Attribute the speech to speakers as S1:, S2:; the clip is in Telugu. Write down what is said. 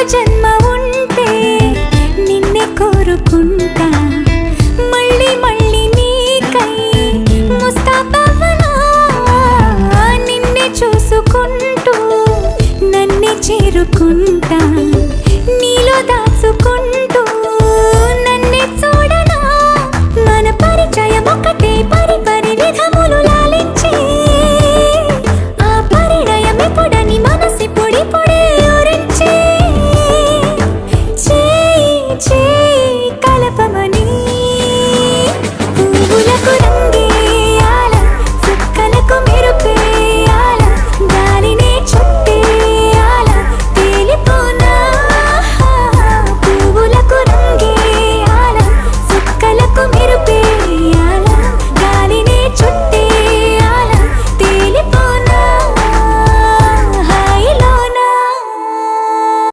S1: జన్మ ఉంటే నిన్నే కోరుకుంటా మళ్ళీ మళ్ళీ నీకై ముస్తాబవ్వనా నిన్నే చూసుకుంటూ నన్నే చేరుకుంటా